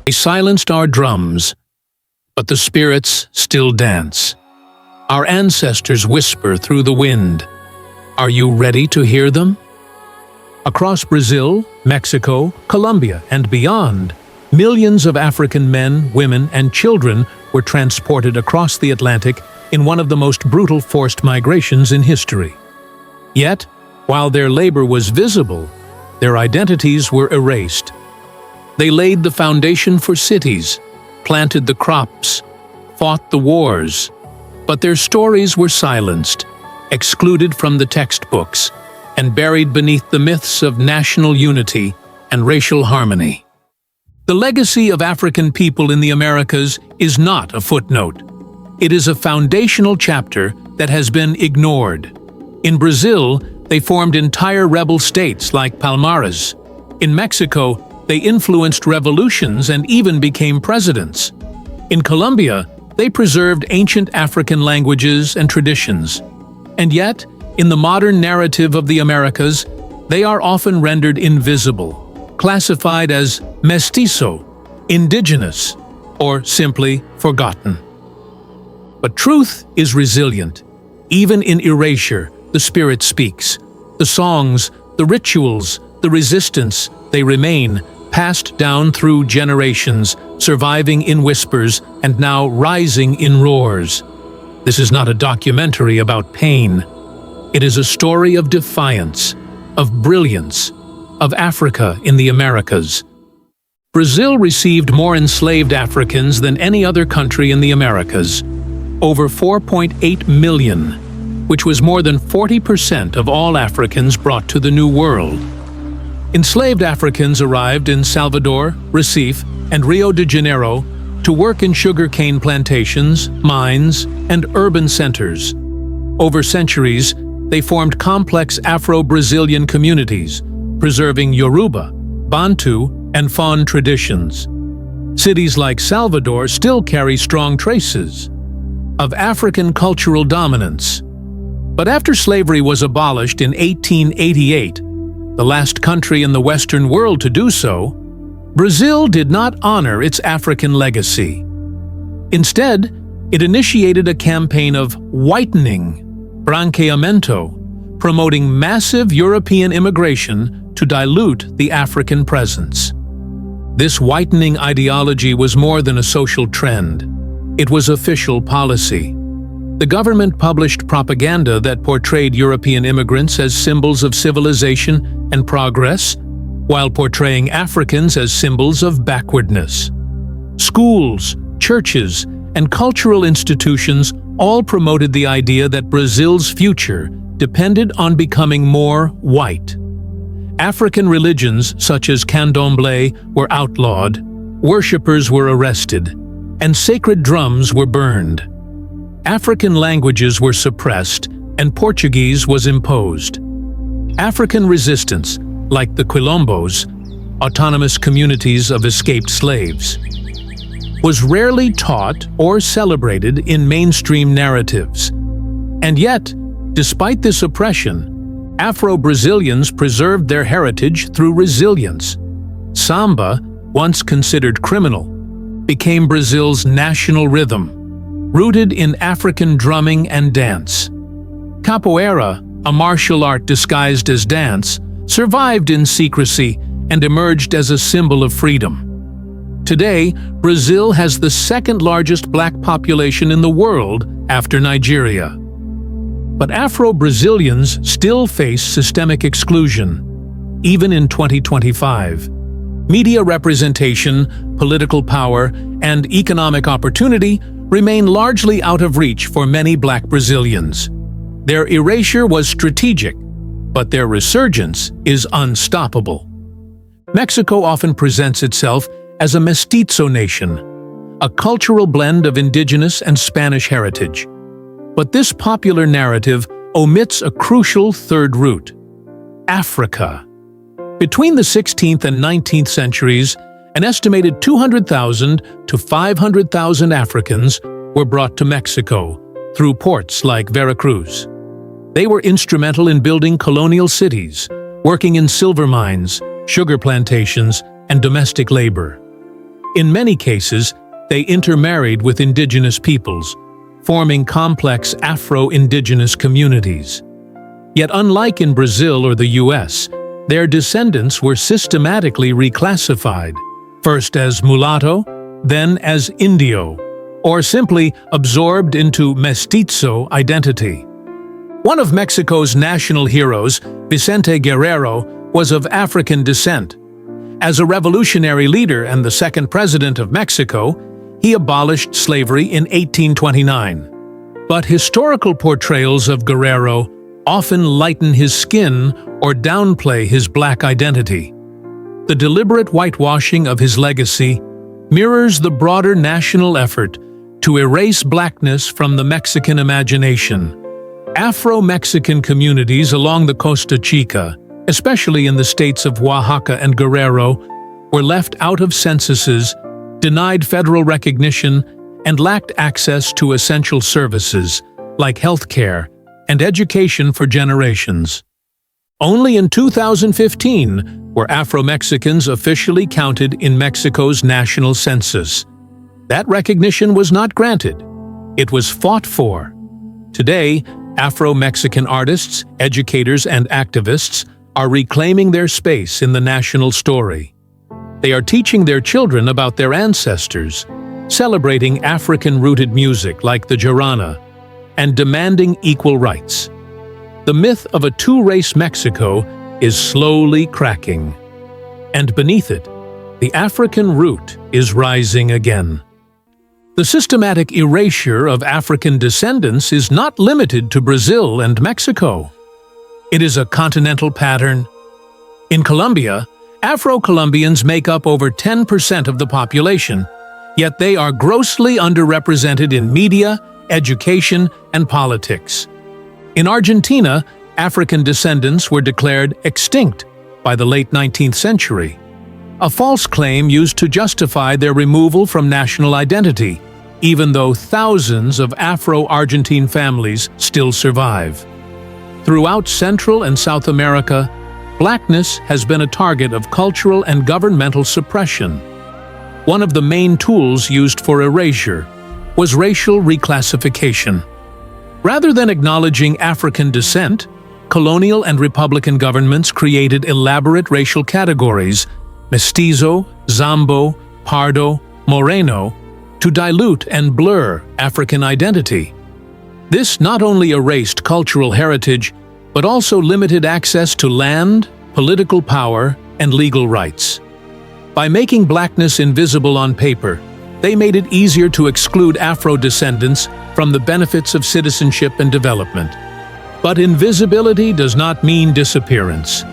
They silenced our drums, but the spirits still dance. Our ancestors whisper through the wind. Are you ready to hear them? Across Brazil, Mexico, Colombia, and beyond, millions of African men, women, and children were transported across the Atlantic in one of the most brutal forced migrations in history. Yet, while their labor was visible, their identities were erased. They laid the foundation for cities, planted the crops, fought the wars, but their stories were silenced, excluded from the textbooks, and buried beneath the myths of national unity and racial harmony. The legacy of African people in the Americas is not a footnote. It is a foundational chapter that has been ignored. In Brazil, they formed entire rebel states like Palmares. In Mexico, they influenced revolutions and even became presidents. In Colombia, they preserved ancient African languages and traditions. And yet, in the modern narrative of the Americas, they are often rendered invisible, classified as mestizo, indigenous, or simply forgotten. But truth is resilient. Even in erasure, the spirit speaks. The songs, the rituals, the resistance, they remain, passed down through generations, surviving in whispers and now rising in roars. This is not a documentary about pain. It is a story of defiance, of brilliance, of Africa in the Americas. Brazil received more enslaved Africans than any other country in the Americas, over 4.8 million, which was more than 40% of all Africans brought to the New World. Enslaved Africans arrived in Salvador, Recife, and Rio de Janeiro to work in sugarcane plantations, mines, and urban centers. Over centuries, they formed complex Afro-Brazilian communities, preserving Yoruba, Bantu, and Fon traditions. Cities like Salvador still carry strong traces of African cultural dominance. But after slavery was abolished in 1888, the last country in the Western world to do so, Brazil did not honor its African legacy. Instead, it initiated a campaign of whitening, branqueamento, promoting massive European immigration to dilute the African presence. This whitening ideology was more than a social trend. It was official policy. The government published propaganda that portrayed European immigrants as symbols of civilization and progress, while portraying Africans as symbols of backwardness. Schools, churches, and cultural institutions all promoted the idea that Brazil's future depended on becoming more white. African religions such as candomblé were outlawed, worshippers were arrested, and sacred drums were burned. African languages were suppressed, and Portuguese was imposed. African resistance, like the Quilombos, autonomous communities of escaped slaves, was rarely taught or celebrated in mainstream narratives. And yet, despite this oppression, Afro-Brazilians preserved their heritage through resilience. Samba, once considered criminal, became Brazil's national rhythm, rooted in African drumming and dance. Capoeira, a martial art disguised as dance, survived in secrecy and emerged as a symbol of freedom. Today, Brazil has the second-largest black population in the world after Nigeria. But Afro-Brazilians still face systemic exclusion, even in 2025. Media representation, political power, and economic opportunity remain largely out of reach for many Black Brazilians. Their erasure was strategic, but their resurgence is unstoppable. Mexico often presents itself as a mestizo nation, a cultural blend of indigenous and Spanish heritage. But this popular narrative omits a crucial third root: Africa. Between the 16th and 19th centuries, an estimated 200,000 to 500,000 Africans were brought to Mexico through ports like Veracruz. They were instrumental in building colonial cities, working in silver mines, sugar plantations, and domestic labor. In many cases, they intermarried with indigenous peoples, forming complex Afro-indigenous communities. Yet unlike in Brazil or the US, their descendants were systematically reclassified, first as mulatto, then as indio, or simply absorbed into mestizo identity. One of Mexico's national heroes, Vicente Guerrero, was of African descent. As a revolutionary leader and the second president of Mexico, he abolished slavery in 1829. But historical portrayals of Guerrero often lighten his skin or downplay his black identity. The deliberate whitewashing of his legacy mirrors the broader national effort to erase blackness from the Mexican imagination. Afro-Mexican communities along the Costa Chica, especially in the states of Oaxaca and Guerrero, were left out of censuses, denied federal recognition, and lacked access to essential services like healthcare and education for generations. Only in 2015 were Afro-Mexicans officially counted in Mexico's national census. That recognition was not granted. It was fought for. Today, Afro-Mexican artists, educators, and activists are reclaiming their space in the national story. They are teaching their children about their ancestors, celebrating African-rooted music like the jarana, and demanding equal rights. The myth of a two-race Mexico is slowly cracking. And beneath it, the African root is rising again. The systematic erasure of African descendants is not limited to Brazil and Mexico. It is a continental pattern. In Colombia, Afro-Colombians make up over 10% of the population, yet they are grossly underrepresented in media, education, and politics. In Argentina, African descendants were declared extinct by the late 19th century, a false claim used to justify their removal from national identity, even though thousands of Afro-Argentine families still survive. Throughout Central and South America, Blackness has been a target of cultural and governmental suppression. One of the main tools used for erasure was racial reclassification. Rather than acknowledging African descent, colonial and republican governments created elaborate racial categories, mestizo, zambo, pardo, moreno, to dilute and blur African identity. This not only erased cultural heritage, but also limited access to land, political power, and legal rights. By making blackness invisible on paper, they made it easier to exclude Afro-descendants from the benefits of citizenship and development. But invisibility does not mean disappearance.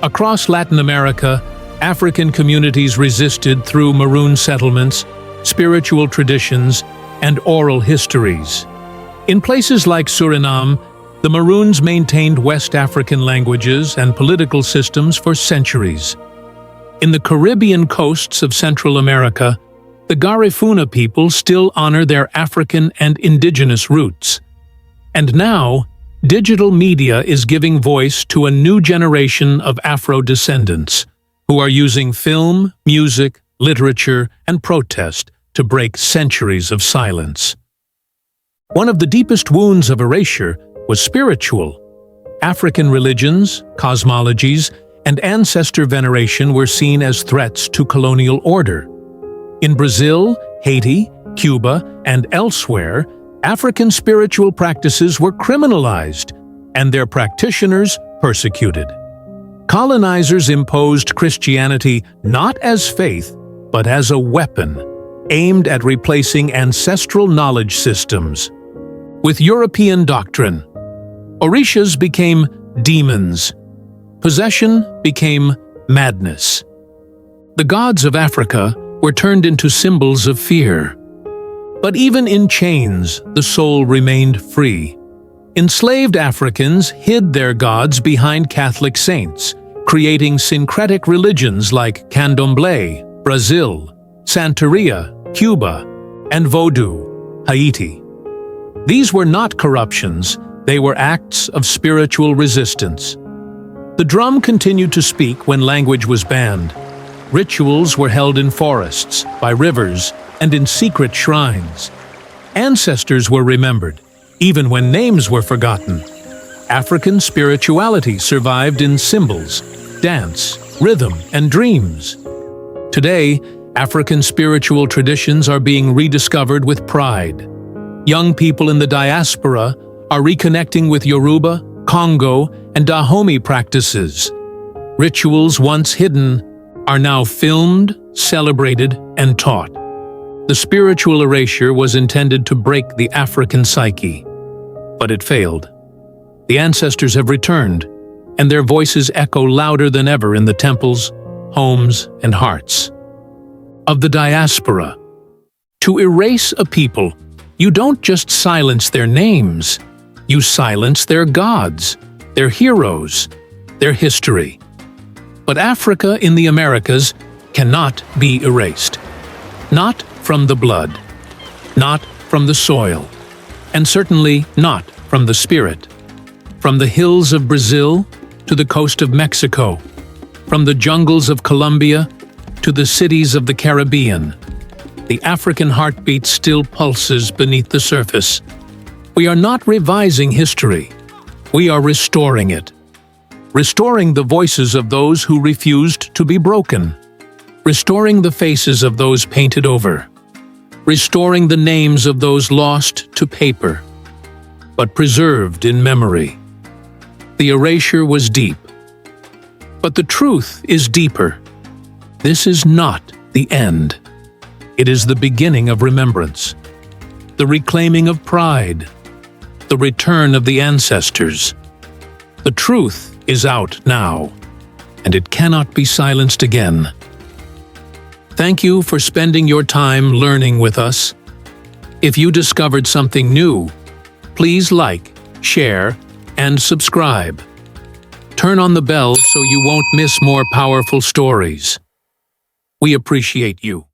Across Latin America, African communities resisted through maroon settlements, spiritual traditions, and oral histories. In places like Suriname, the Maroons maintained West African languages and political systems for centuries. In the Caribbean coasts of Central America, the Garifuna people still honor their African and indigenous roots. And now, digital media is giving voice to a new generation of Afro-descendants who are using film, music, literature, and protest to break centuries of silence. One of the deepest wounds of erasure was spiritual. African religions, cosmologies, and ancestor veneration were seen as threats to colonial order. In Brazil, Haiti, Cuba, and elsewhere, African spiritual practices were criminalized and their practitioners persecuted. Colonizers imposed Christianity not as faith, but as a weapon, aimed at replacing ancestral knowledge systems. With European doctrine, orishas became demons. Possession became madness. The gods of Africa were turned into symbols of fear. But even in chains, the soul remained free. Enslaved Africans hid their gods behind Catholic saints, creating syncretic religions like Candomblé, Brazil, Santeria, Cuba, and Vodou, Haiti. These were not corruptions, they were acts of spiritual resistance. The drum continued to speak when language was banned. Rituals were held in forests, by rivers, and in secret shrines. Ancestors were remembered, even when names were forgotten. African spirituality survived in symbols, dance, rhythm, and dreams. Today, African spiritual traditions are being rediscovered with pride. Young people in the diaspora are reconnecting with Yoruba, Congo, and Dahomey practices. Rituals once hidden are now filmed, celebrated, and taught. The spiritual erasure was intended to break the African psyche, but it failed. The ancestors have returned, and their voices echo louder than ever in the temples, homes, and hearts of the diaspora. To erase a people, you don't just silence their names, you silence their gods, their heroes, their history. But Africa in the Americas cannot be erased. Not from the blood, not from the soil, and certainly not from the spirit. From the hills of Brazil to the coast of Mexico, from the jungles of Colombia to the cities of the Caribbean, the African heartbeat still pulses beneath the surface. We are not revising history, we are restoring it. Restoring the voices of those who refused to be broken. Restoring the faces of those painted over. Restoring the names of those lost to paper, but preserved in memory. The erasure was deep, but the truth is deeper. This is not the end. It is the beginning of remembrance, the reclaiming of pride, the return of the ancestors. The truth is out now, and it cannot be silenced again. Thank you for spending your time learning with us. If you discovered something new, please like, share, and subscribe. Turn on the bell so you won't miss more powerful stories. We appreciate you.